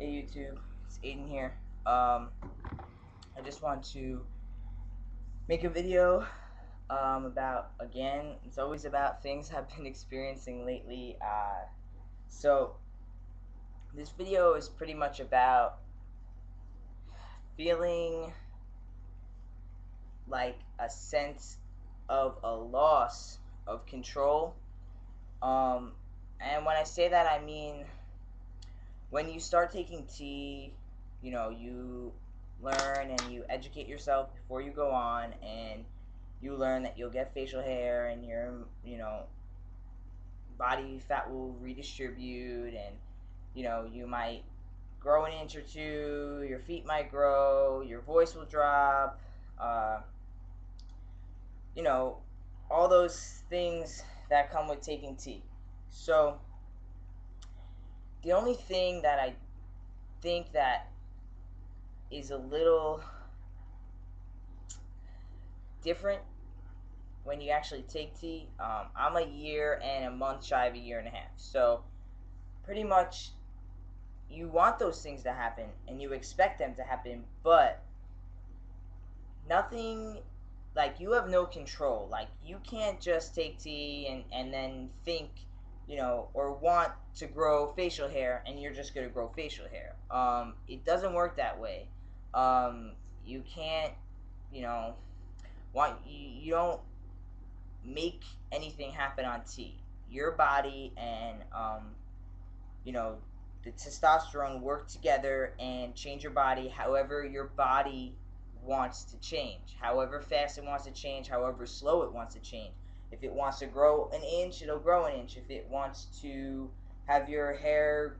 Hey YouTube, it's Aiden here. I just want to make a video about, again, it's always about things I've been experiencing lately. So this video is pretty much about feeling like a sense of a loss of control. And when I say that, I mean when you start taking tea, you learn and you educate yourself before you go on, and you learn that you'll get facial hair and your, body fat will redistribute, and, you might grow an inch or two, your feet might grow, your voice will drop, uh, you know, all those things that come with taking tea. So, the only thing that I think that is a little different when you actually take tea. I'm a year and a month shy of a year and a half. So pretty much you want those things to happen and you expect them to happen, but nothing, like, you have no control. Like, you can't just take tea and then think, or want to grow facial hair and you're just going to grow facial hair. It doesn't work that way. You can't, you know, you don't make anything happen on tea. Your body and you know the testosterone work together and change your body however your body wants to change, however fast it wants to change, however slow it wants to change. If it wants to grow an inch, it'll grow an inch. If it wants to have your hair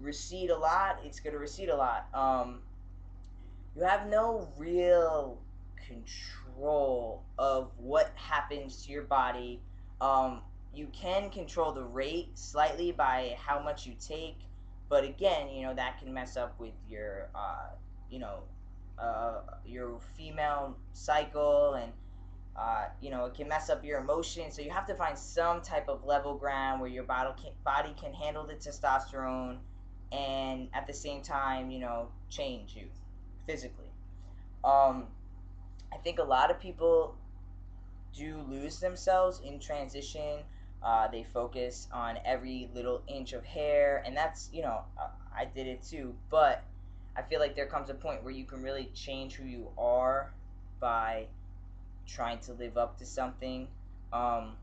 recede a lot, it's going to recede a lot. You have no real control of what happens to your body. You can control the rate slightly by how much you take, but again, that can mess up with you know, your female cycle, and it can mess up your emotions. So you have to find some type of level ground where your body can handle the testosterone, and at the same time, change you physically. Um, I think a lot of people do lose themselves in transition. They focus on every little inch of hair, and that's, I did it too. But I feel like there comes a point where you can really change who you are by trying to live up to something. Um,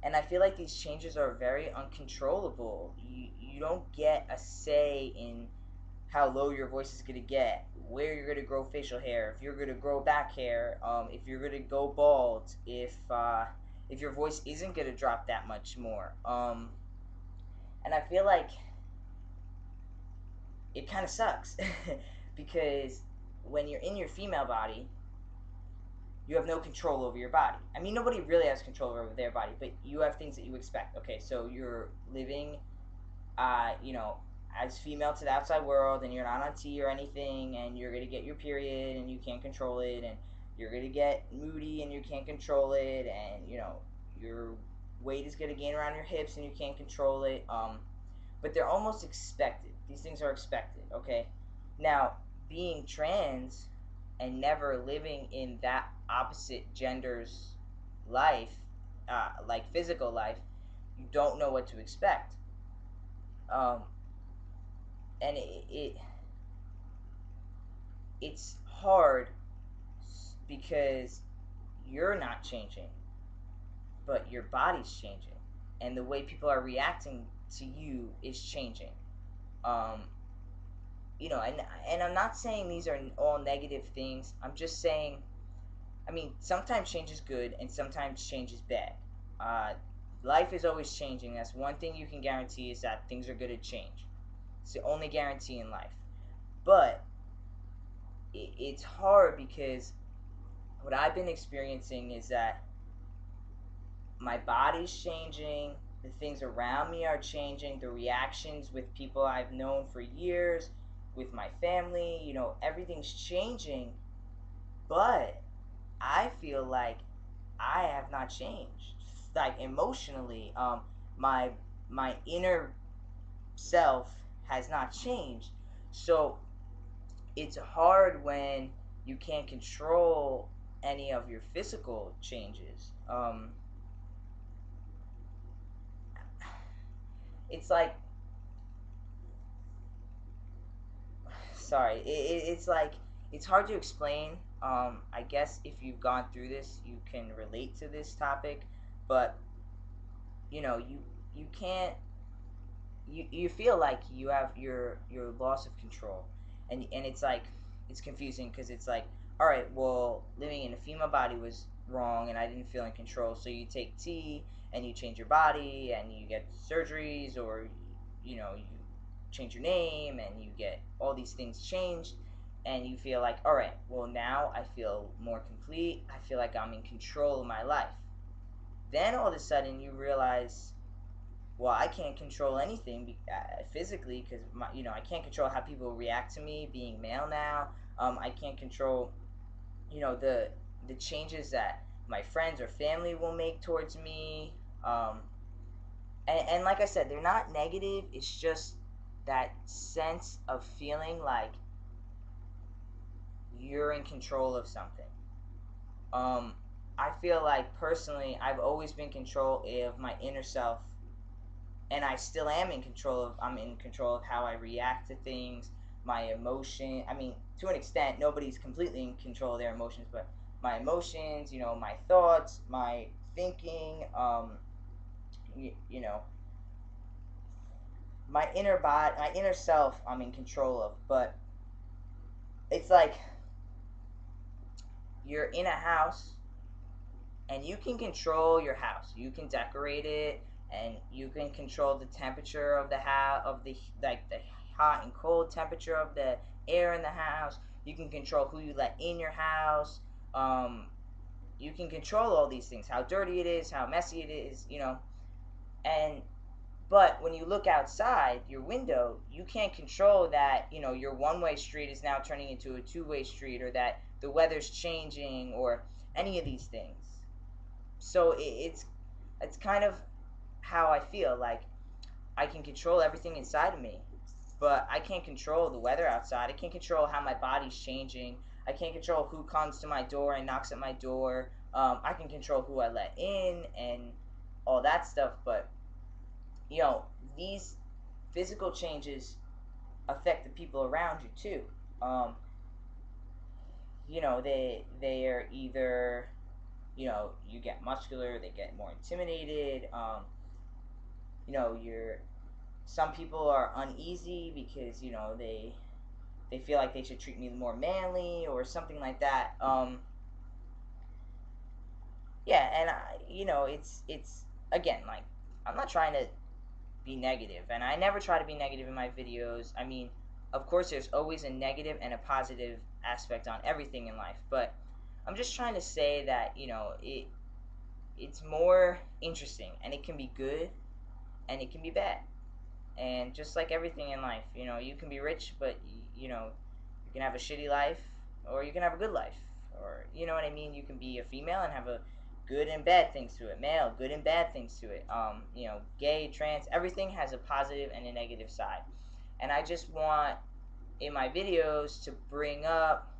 and I feel like these changes are very uncontrollable. You don't get a say in how low your voice is going to get, where you're going to grow facial hair, if you're going to grow back hair, if you're going to go bald, if your voice isn't going to drop that much more. And I feel like it kind of sucks because when you're in your female body, you have no control over your body. I mean, nobody really has control over their body, but you have things that you expect. Okay, so you're living, you know, as female to the outside world, and you're not on tea or anything, and you're gonna get your period and you can't control it, and you're gonna get moody and you can't control it, and your weight is gonna gain around your hips and you can't control it. But they're almost expected. These things are expected. Okay, now being trans and never living in that opposite gender's life, like physical life, you don't know what to expect. Um, and it's hard because you're not changing, but your body's changing, and the way people are reacting to you is changing. Um, and I'm not saying these are all negative things. I'm just saying, I mean, sometimes change is good and sometimes change is bad. Uh, Life is always changing. That's one thing you can guarantee, is that things are going to change. It's the only guarantee in life. But it's hard because what I've been experiencing is that my body's changing, the things around me are changing, the reactions with people I've known for years, with my family, everything's changing, but I feel like I have not changed. Like, emotionally, my my inner self has not changed. So it's hard when you can't control any of your physical changes. It's like, sorry, it's like, it's hard to explain. I guess if you've gone through this, you can relate to this topic, but you can't, you feel like you have your loss of control, and it's like, it's confusing because it's like, all right, well, living in a female body was wrong and I didn't feel in control, so you take tea and you change your body and you get surgeries, or you change your name and you get all these things changed, and you feel like, all right, well, now I feel more complete, I feel like I'm in control of my life. Then all of a sudden you realize, well, I can't control anything physically, because I can't control how people react to me being male now. I can't control, the changes that my friends or family will make towards me. Um, and like I said, they're not negative. It's just that sense of feeling like you're in control of something. Um, I feel like personally, I've always been in control of my inner self, and I still am in control of. I'm in control of how I react to things, my emotion. I mean, to an extent, nobody's completely in control of their emotions, but my emotions, my thoughts, my thinking, you know, my inner body, my inner self, I'm in control of. But it's like you're in a house and you can control your house. You can decorate it, and you can control the temperature of the house, of the like the hot and cold temperature of the air in the house. You can control who you let in your house. Um, you can control all these things, how dirty it is, how messy it is, and but when you look outside your window, you can't control that, your one-way street is now turning into a two-way street, or that the weather's changing, or any of these things. So it's kind of how I feel. Like, I can control everything inside of me, but I can't control the weather outside. I can't control how my body's changing. I can't control who comes to my door and knocks at my door. I can control who I let in and all that stuff, but you know these physical changes affect the people around you too. Um, they are either, you get muscular, they get more intimidated. You're Some people are uneasy because they feel like they should treat me more manly or something like that. Yeah, and it's again, like, I'm not trying to be negative, and I never try to be negative in my videos. I mean, of course, there's always a negative and a positive aspect on everything in life, but I'm just trying to say that it's more interesting, and it can be good and it can be bad. And just like everything in life, you can be rich, but you can have a shitty life, or you can have a good life, or you know what I mean. You can be a female and have a good and bad things to it. Male, good and bad things to it. Gay, trans, everything has a positive and a negative side. And I just want in my videos to bring up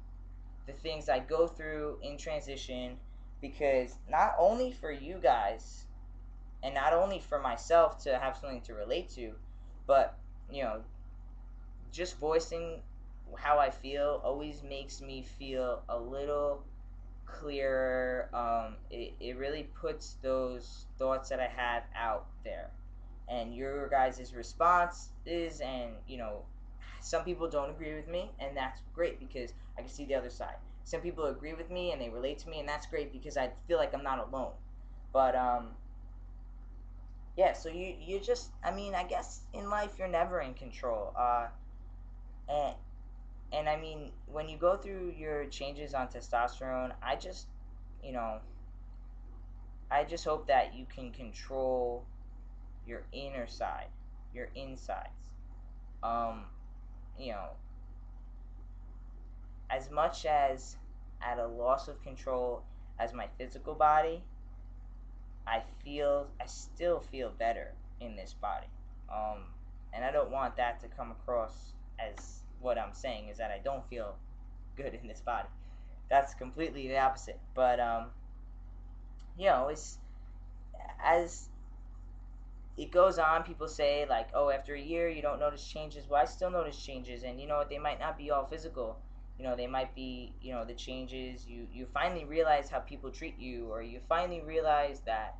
the things I go through in transition, because not only for you guys and not only for myself to have something to relate to, but you know, just voicing how I feel always makes me feel a little clearer. It really puts those thoughts that I have out there, and your guys' response is, and some people don't agree with me, and that's great because I can see the other side. Some people agree with me and they relate to me, and that's great because I feel like I'm not alone. But yeah, so you just, I mean, I guess in life you're never in control. And I mean, when you go through your changes on testosterone, you know, I just hope that you can control your inner side, your insides. Um, you know, as much as at a loss of control as my physical body, I still feel better in this body. Um, and I don't want that to come across as what I'm saying is that I don't feel good in this body. That's completely the opposite. But it's as it goes on, people say like, oh, after a year you don't notice changes. Well, I still notice changes, and you know what? They might not be all physical. You know, they might be, the changes. You finally realize how people treat you, or you finally realize that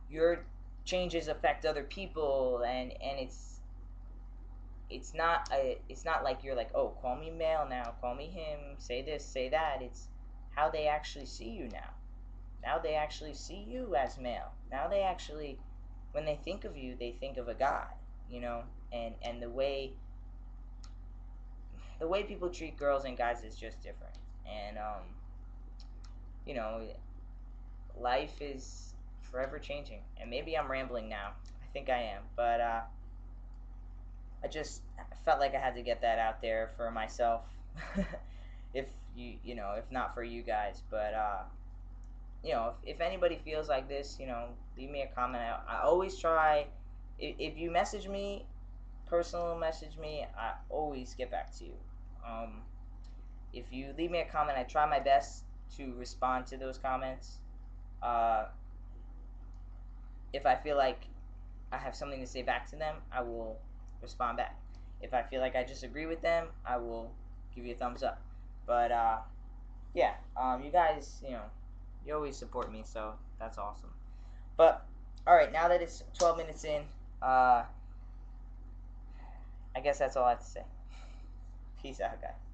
your changes affect other people, and it's not like you're like, oh, call me male now, call me him, say this, say that. It's how they actually see you now. Now they actually see you as male. Now they actually, when they think of you, they think of a god, and the way people treat girls and guys is just different. And you know, life is forever changing. And maybe I'm rambling now. I think I am, but I just felt like I had to get that out there for myself. If if not for you guys, but if anybody feels like this, leave me a comment. I always try. If you message me, personal message me, I always get back to you. Um, if you leave me a comment, I try my best to respond to those comments. Uh, if I feel like I have something to say back to them, I will respond back. If I feel like I disagree with them, I will give you a thumbs up. But yeah, you guys, you always support me, so that's awesome. But all right, now that it's 12 minutes in, I guess that's all I have to say. Peace out, guys.